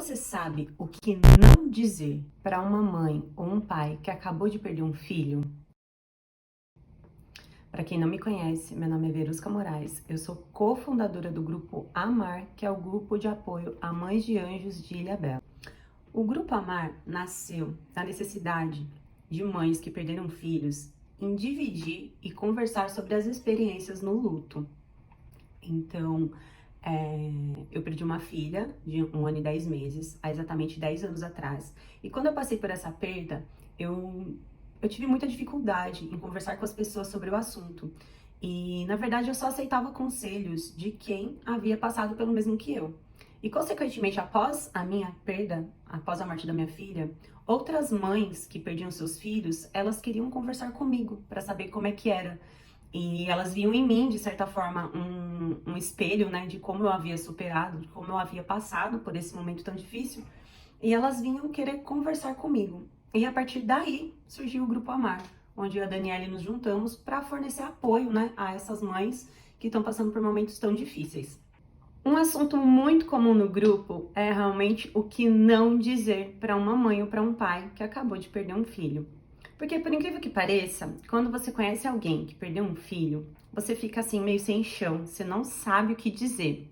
Você sabe o que não dizer para uma mãe ou um pai que acabou de perder um filho? Para quem não me conhece, meu nome é Verusca Moraes. Eu sou cofundadora do grupo Amar, que é o grupo de apoio a mães de anjos de Ilhabela. O grupo Amar nasceu da necessidade de mães que perderam filhos em dividir e conversar sobre as experiências no luto. Então, eu perdi uma filha de 1 ano e 10 meses, há exatamente 10 anos atrás. E quando eu passei por essa perda, eu tive muita dificuldade em conversar com as pessoas sobre o assunto. E, na verdade, eu só aceitava conselhos de quem havia passado pelo mesmo que eu. E, consequentemente, após a minha perda, após a morte da minha filha, outras mães que perdiam seus filhos, elas queriam conversar comigo para saber como é que era. E elas viam em mim, de certa forma, um espelho, né, de como eu havia superado, de como eu havia passado por esse momento tão difícil. E elas vinham querer conversar comigo. E a partir daí surgiu o Grupo Amar, onde eu e a Daniela nos juntamos para fornecer apoio, né, a essas mães que estão passando por momentos tão difíceis. Um assunto muito comum no grupo é realmente o que não dizer para uma mãe ou para um pai que acabou de perder um filho. Porque, por incrível que pareça, quando você conhece alguém que perdeu um filho, você fica assim meio sem chão, você não sabe o que dizer.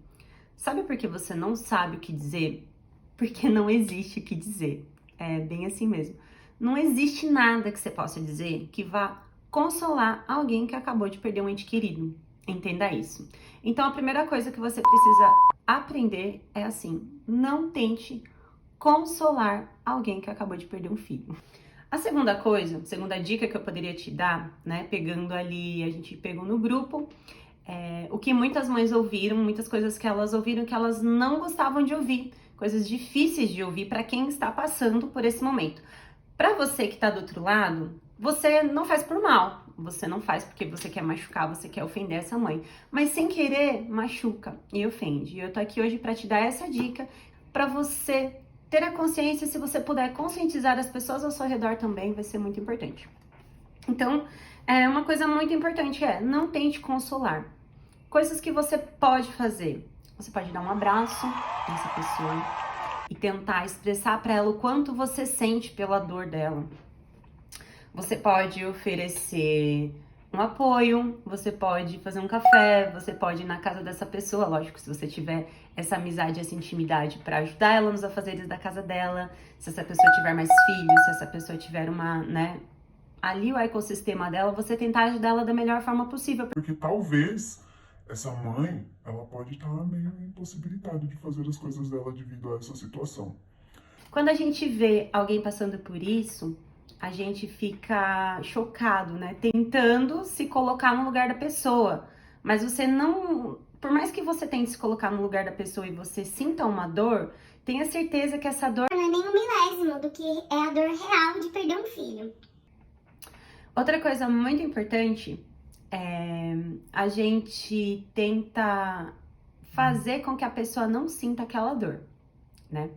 Sabe por que você não sabe o que dizer? Porque não existe o que dizer. É bem assim mesmo. Não existe nada que você possa dizer que vá consolar alguém que acabou de perder um ente querido. Entenda isso. Então, a primeira coisa que você precisa aprender é assim: não tente consolar alguém que acabou de perder um filho. A segunda coisa, segunda dica que eu poderia te dar, né, pegando ali, a gente pegou no grupo, o que muitas mães ouviram, muitas coisas que elas ouviram que elas não gostavam de ouvir, coisas difíceis de ouvir para quem está passando por esse momento. Para você que está do outro lado, você não faz por mal, você não faz porque você quer machucar, você quer ofender essa mãe, mas sem querer machuca e ofende. E eu tô aqui hoje para te dar essa dica para você ter a consciência. Se você puder conscientizar as pessoas ao seu redor também, vai ser muito importante. Então, uma coisa muito importante não tente consolar. Coisas que você pode fazer. Você pode dar um abraço nessa pessoa e tentar expressar para ela o quanto você sente pela dor dela. Você pode oferecer um apoio, você pode fazer um café, você pode ir na casa dessa pessoa, lógico, se você tiver essa amizade, essa intimidade, para ajudar ela nos afazeres da casa dela. Se essa pessoa tiver mais filhos, se essa pessoa tiver ali o ecossistema dela, você tentar ajudar ela da melhor forma possível. Porque talvez essa mãe, ela pode estar meio impossibilitada de fazer as coisas dela devido a essa situação. Quando a gente vê alguém passando por isso, a gente fica chocado, né? Tentando se colocar no lugar da pessoa. Mas você não... Por mais que você tente se colocar no lugar da pessoa e você sinta uma dor, tenha certeza que essa dor não é nem um milésimo do que é a dor real de perder um filho. Outra coisa muito importante é a gente tenta fazer com que a pessoa não sinta aquela dor, né?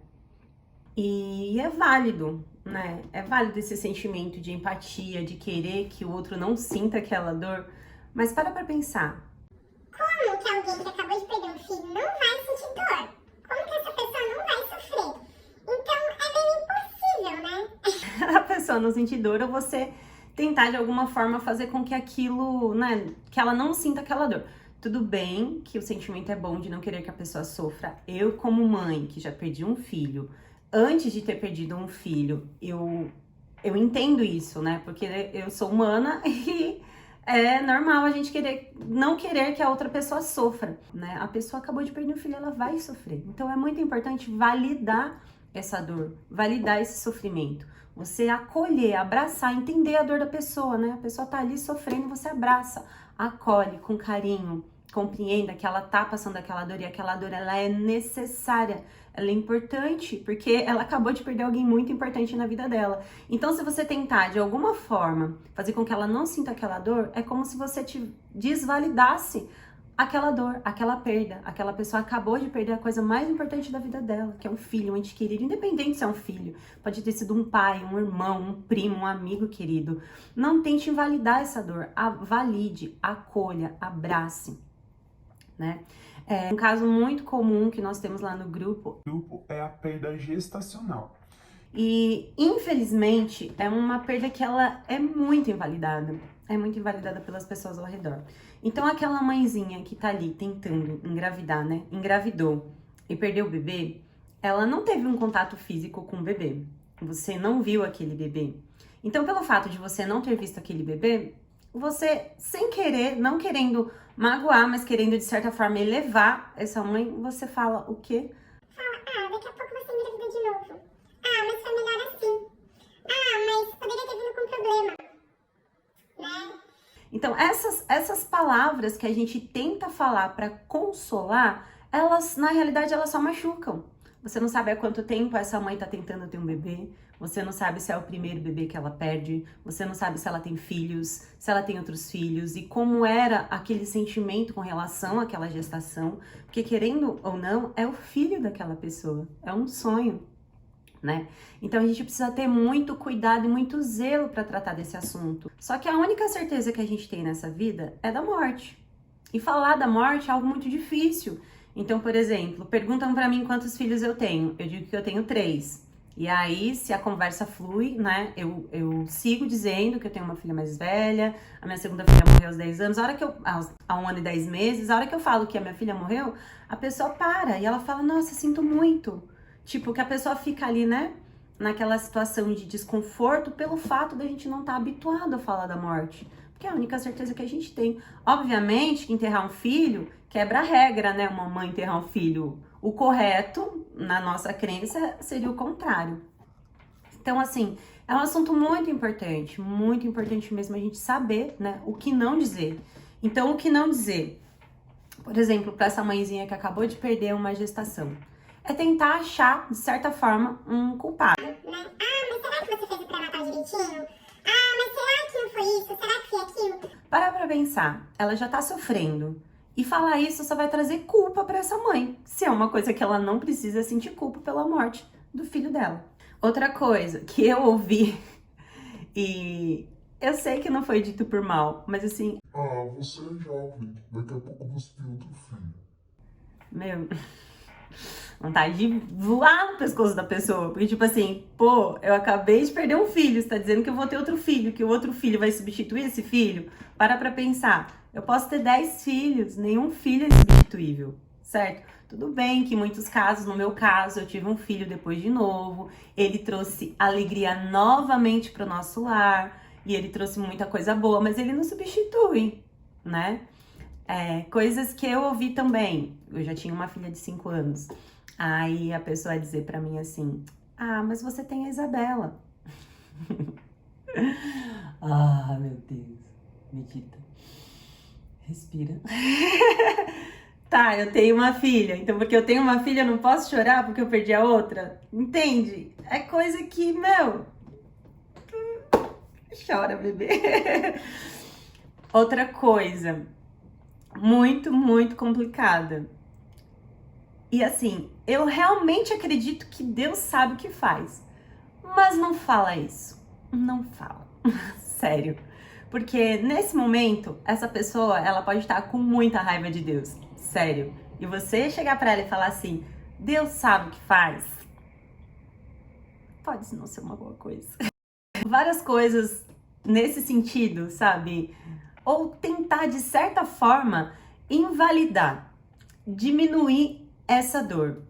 E é válido, né? É válido esse sentimento de empatia, de querer que o outro não sinta aquela dor, mas para pra pensar. Como que alguém que acabou de perder um filho não vai sentir dor? Como que essa pessoa não vai sofrer? Então é bem impossível, né? A pessoa não sentir dor ou você tentar de alguma forma fazer com que aquilo, né, que ela não sinta aquela dor. Tudo bem que o sentimento é bom de não querer que a pessoa sofra. Eu, como mãe, que já perdi um filho, antes de ter perdido um filho, eu entendo isso, né? Porque eu sou humana e é normal a gente não querer que a outra pessoa sofra, né? A pessoa acabou de perder um filho, ela vai sofrer. Então é muito importante validar essa dor, validar esse sofrimento. Você acolher, abraçar, entender a dor da pessoa, né? A pessoa tá ali sofrendo, você abraça, acolhe com carinho, compreenda que ela tá passando aquela dor e aquela dor ela é necessária, ela é importante, porque ela acabou de perder alguém muito importante na vida dela. Então, se você tentar de alguma forma fazer com que ela não sinta aquela dor, é como se você te desvalidasse aquela dor, aquela perda. Aquela pessoa acabou de perder a coisa mais importante da vida dela, que é um filho, um ente querido, independente se é um filho, pode ter sido um pai, um irmão, um primo, um amigo querido. Não tente invalidar essa dor, valide, acolha, abrace, né? Um caso muito comum que nós temos lá no grupo. O grupo é a perda gestacional. E, infelizmente, é uma perda que ela é muito invalidada. É muito invalidada pelas pessoas ao redor. Então, aquela mãezinha que tá ali tentando engravidar, né? Engravidou e perdeu o bebê, ela não teve um contato físico com o bebê. Você não viu aquele bebê. Então, pelo fato de você não ter visto aquele bebê, você, sem querer, não querendo magoar, mas querendo, de certa forma, elevar essa mãe, você fala o quê? Fala, daqui a pouco você engravida de novo. Mas foi melhor assim. Mas poderia ter vindo com problema. Né? Então, essas palavras que a gente tenta falar para consolar, elas, na realidade, elas só machucam. Você não sabe há quanto tempo essa mãe tá tentando ter um bebê, você não sabe se é o primeiro bebê que ela perde, você não sabe se ela tem filhos, se ela tem outros filhos, e como era aquele sentimento com relação àquela gestação, porque querendo ou não, é o filho daquela pessoa, é um sonho, né? Então a gente precisa ter muito cuidado e muito zelo para tratar desse assunto. Só que a única certeza que a gente tem nessa vida é da morte. E falar da morte é algo muito difícil. Então, por exemplo, perguntam pra mim quantos filhos eu tenho. Eu digo que eu tenho 3. E aí, se a conversa flui, né, eu sigo dizendo que eu tenho uma filha mais velha, a minha segunda filha morreu aos 10 anos, há 1 ano e 10 meses, a hora que eu falo que a minha filha morreu, a pessoa para e ela fala, nossa, sinto muito. Tipo, que a pessoa fica ali, né, naquela situação de desconforto pelo fato da gente não estar habituado a falar da morte. Porque é a única certeza que a gente tem. Obviamente que enterrar um filho quebra a regra, né? Uma mãe enterrar um filho. O correto, na nossa crença, seria o contrário. Então, assim, é um assunto muito importante mesmo a gente saber, né? O que não dizer. Então, o que não dizer? Por exemplo, para essa mãezinha que acabou de perder uma gestação. É tentar achar, de certa forma, um culpado. Né? Mas será que você fez o pré-natal direitinho? Mas será que não foi isso? Será que foi aquilo? Para pra pensar, ela já tá sofrendo. E falar isso só vai trazer culpa para essa mãe, se é uma coisa que ela não precisa sentir culpa pela morte do filho dela. Outra coisa que eu ouvi, e eu sei que não foi dito por mal, mas assim... Você é jovem, daqui a pouco você tem outro filho. Meu... vontade de voar no pescoço da pessoa. Porque, tipo assim, pô, eu acabei de perder um filho. Você tá dizendo que eu vou ter outro filho, que o outro filho vai substituir esse filho? Para pra pensar. Eu posso ter 10 filhos, nenhum filho é substituível, certo? Tudo bem que em muitos casos, no meu caso, eu tive um filho depois de novo. Ele trouxe alegria novamente pro nosso lar. E ele trouxe muita coisa boa, mas ele não substitui, né? Coisas que eu ouvi também. Eu já tinha uma filha de 5 anos. Aí a pessoa ia dizer pra mim assim, mas você tem a Isabela. Meu Deus. Medita. Respira. Tá, eu tenho uma filha. Então, porque eu tenho uma filha, eu não posso chorar porque eu perdi a outra? Entende? É coisa que, chora, bebê. Outra coisa. Muito, muito complicada. E assim, eu realmente acredito que Deus sabe o que faz. Mas não fala isso. Não fala. Sério. Porque nesse momento, essa pessoa, ela pode estar com muita raiva de Deus. Sério. E você chegar pra ela e falar assim, Deus sabe o que faz. Pode não ser uma boa coisa. Várias coisas nesse sentido, sabe? Ou tentar, de certa forma, invalidar, diminuir essa dor.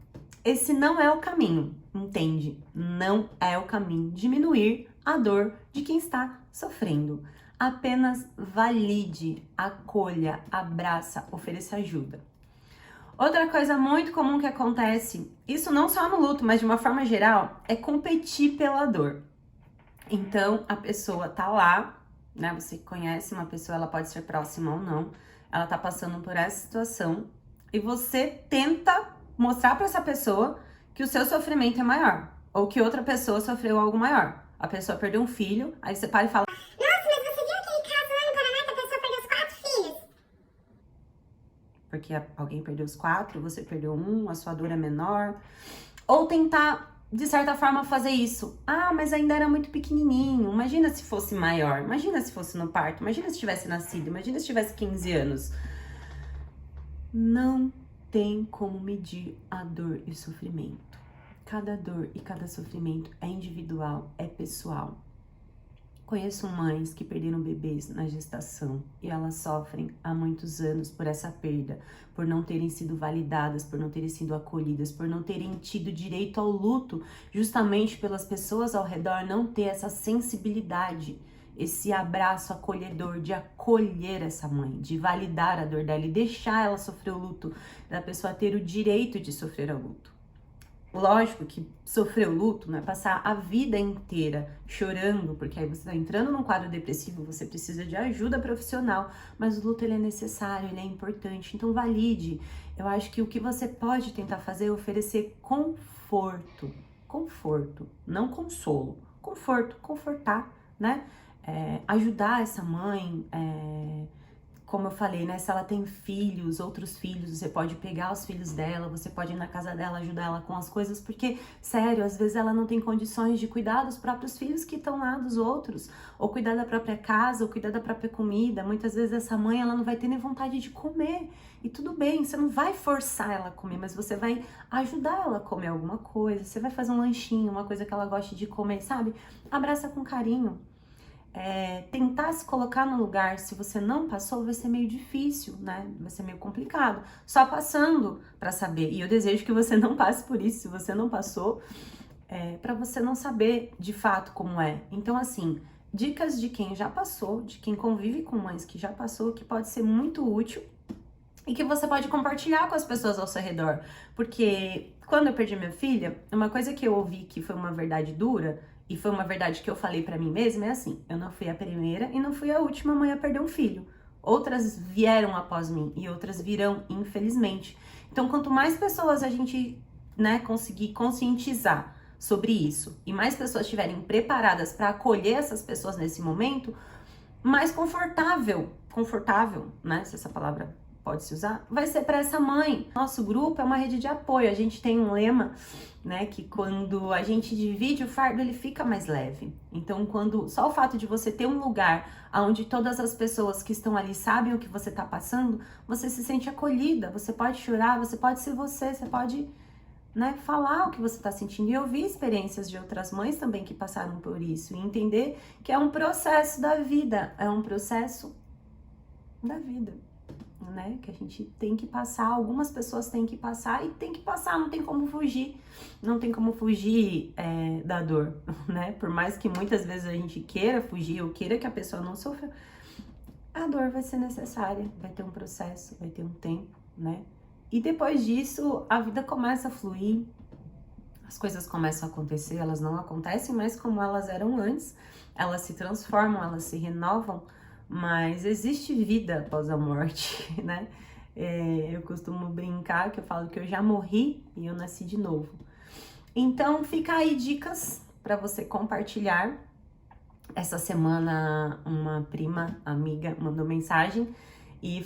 Esse não é o caminho, entende? Não é o caminho. Diminuir a dor de quem está sofrendo. Apenas valide, acolha, abraça, ofereça ajuda. Outra coisa muito comum que acontece, isso não só no luto, mas de uma forma geral, é competir pela dor. Então, a pessoa tá lá, né? Você conhece uma pessoa, ela pode ser próxima ou não, ela tá passando por essa situação e você tenta mostrar para essa pessoa que o seu sofrimento é maior ou que outra pessoa sofreu algo maior. A pessoa perdeu um filho, aí você para e fala: Nossa, mas você viu aquele caso lá no Paraná que a pessoa perdeu os 4 filhos? Porque alguém perdeu os 4, você perdeu um, a sua dor é menor. Ou tentar, de certa forma, fazer isso. Mas ainda era muito pequenininho. Imagina se fosse maior. Imagina se fosse no parto. Imagina se tivesse nascido. Imagina se tivesse 15 anos. Não tem como medir a dor e o sofrimento. Cada dor e cada sofrimento é individual, é pessoal. Conheço mães que perderam bebês na gestação e elas sofrem há muitos anos por essa perda, por não terem sido validadas, por não terem sido acolhidas, por não terem tido direito ao luto, justamente pelas pessoas ao redor não ter essa sensibilidade, esse abraço acolhedor de acolher essa mãe, de validar a dor dela e deixar ela sofrer o luto, da pessoa ter o direito de sofrer o luto. Lógico que sofrer o luto não é passar a vida inteira chorando, porque aí você está entrando num quadro depressivo, você precisa de ajuda profissional, mas o luto ele é necessário, ele é importante, então valide. Eu acho que o que você pode tentar fazer é oferecer conforto, não consolo, confortar, né? Ajudar essa mãe, como eu falei, né? Se ela tem filhos, outros filhos, você pode pegar os filhos dela, você pode ir na casa dela, ajudar ela com as coisas, porque, sério, às vezes ela não tem condições de cuidar dos próprios filhos que estão lá dos outros, ou cuidar da própria casa, ou cuidar da própria comida. Muitas vezes essa mãe, ela não vai ter nem vontade de comer, e tudo bem, você não vai forçar ela a comer, mas você vai ajudar ela a comer alguma coisa, você vai fazer um lanchinho, uma coisa que ela goste de comer, sabe? Abraça com carinho. Tentar se colocar no lugar, se você não passou, vai ser meio difícil, né? Vai ser meio complicado. Só passando para saber. E eu desejo que você não passe por isso, se você não passou, para você não saber de fato como é. Então, assim, dicas de quem já passou, de quem convive com mães que já passou, que pode ser muito útil e que você pode compartilhar com as pessoas ao seu redor. Porque quando eu perdi minha filha, uma coisa que eu ouvi que foi uma verdade dura, e foi uma verdade que eu falei pra mim mesma, é assim: eu não fui a primeira e não fui a última mãe a perder um filho. Outras vieram após mim e outras virão, infelizmente. Então, quanto mais pessoas a gente, né, conseguir conscientizar sobre isso e mais pessoas estiverem preparadas para acolher essas pessoas nesse momento, mais confortável, né, se essa palavra pode se usar, vai ser para essa mãe. Nosso grupo é uma rede de apoio. A gente tem um lema, né, que quando a gente divide o fardo, ele fica mais leve. Então, só o fato de você ter um lugar onde todas as pessoas que estão ali sabem o que você está passando, você se sente acolhida, você pode chorar, você pode ser você pode, né, falar o que você está sentindo. E ouvir experiências de outras mães também que passaram por isso e entender que é um processo da vida, né, que a gente tem que passar, algumas pessoas têm que passar e tem que passar, não tem como fugir da dor, né, por mais que muitas vezes a gente queira fugir ou queira que a pessoa não sofra, a dor vai ser necessária, vai ter um processo, vai ter um tempo, né, e depois disso a vida começa a fluir, as coisas começam a acontecer, elas não acontecem mais como elas eram antes, elas se transformam, elas se renovam, mas existe vida após a morte, né? Eu costumo brincar que eu falo que eu já morri e eu nasci de novo. Então, fica aí dicas para você compartilhar. Essa semana, uma prima, amiga, mandou mensagem e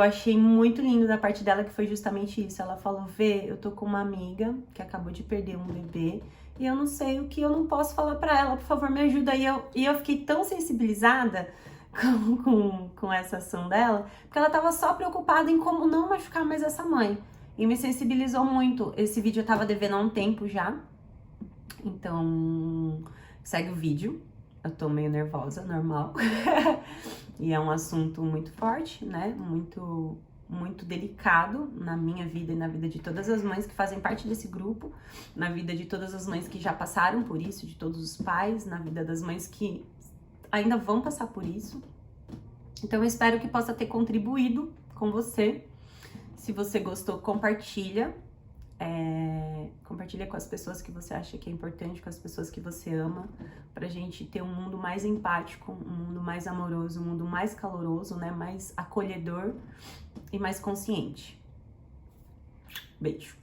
achei muito lindo da parte dela, que foi justamente isso. Ela falou: Vê, eu tô com uma amiga que acabou de perder um bebê e eu não sei o que eu não posso falar para ela, por favor, me ajuda. E eu fiquei tão sensibilizada com essa ação dela, porque ela tava só preocupada em como não machucar mais essa mãe. E me sensibilizou muito. Esse vídeo eu tava devendo há um tempo já. Então, segue o vídeo. Eu tô meio nervosa, normal. E é um assunto muito forte, né? Muito, muito delicado na minha vida e na vida de todas as mães que fazem parte desse grupo, na vida de todas as mães que já passaram por isso, de todos os pais, na vida das mães que ainda vão passar por isso. Então eu espero que possa ter contribuído com você. Se você gostou, compartilha. Compartilha com as pessoas que você acha que é importante, com as pessoas que você ama, pra gente ter um mundo mais empático, um mundo mais amoroso, um mundo mais caloroso, né? Mais acolhedor e mais consciente. Beijo!